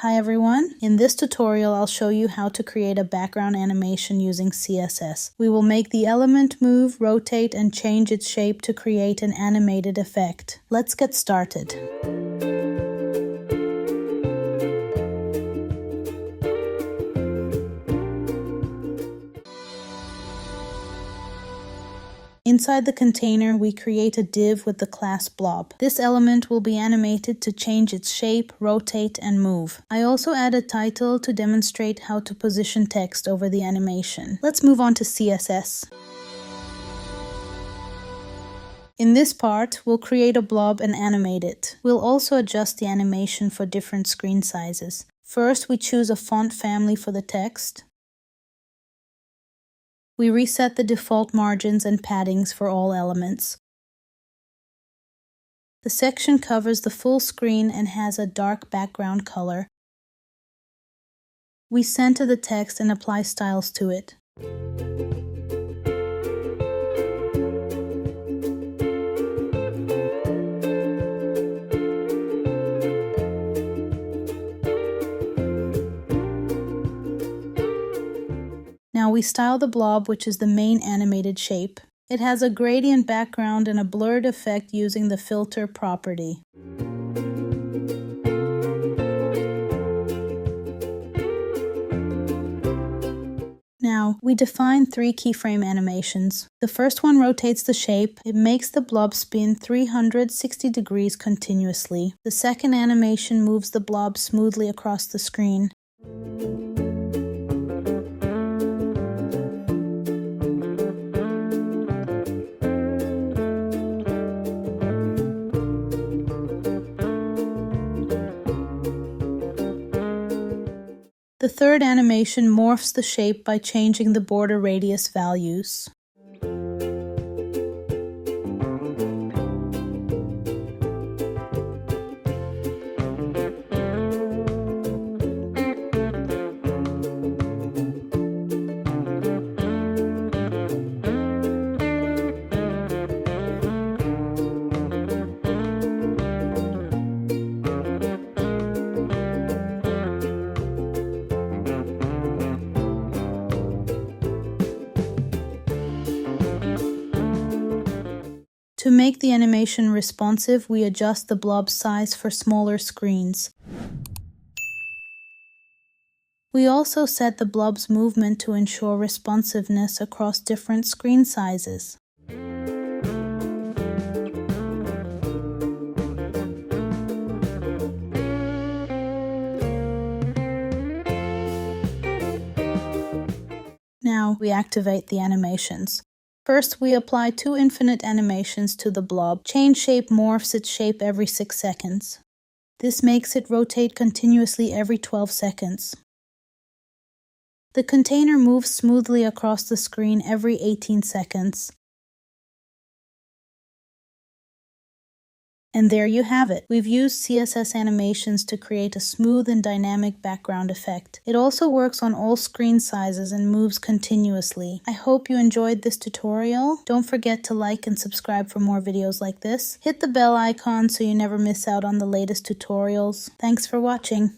Hi everyone, in this tutorial I'll show you how to create a background animation using CSS. We will make the element move, rotate, and change its shape to create an animated effect. Let's get started. Inside the container, we create a div with the class blob. This element will be animated to change its shape, rotate, and move. I also add a title to demonstrate how to position text over the animation. Let's move on to CSS. In this part, we'll create a blob and animate it. We'll also adjust the animation for different screen sizes. First, we choose a font family for the text. We reset the default margins and paddings for all elements. The section covers the full screen and has a dark background color. We center the text and apply styles to it. Now we style the blob, which is the main animated shape. It has a gradient background and a blurred effect using the filter property. Now, we define 3 keyframe animations. The first one rotates the shape. It makes the blob spin 360 degrees continuously. The second animation moves the blob smoothly across the screen. The third animation morphs the shape by changing the border radius values. To make the animation responsive, we adjust the blob size for smaller screens. We also set the blob's movement to ensure responsiveness across different screen sizes. Now we activate the animations. First, we apply 2 infinite animations to the blob. Change shape morphs its shape every 6 seconds. This makes it rotate continuously every 12 seconds. The container moves smoothly across the screen every 18 seconds. And there you have it. We've used CSS animations to create a smooth and dynamic background effect. It also works on all screen sizes and moves continuously. I hope you enjoyed this tutorial. Don't forget to like and subscribe for more videos like this. Hit the bell icon so you never miss out on the latest tutorials. Thanks for watching.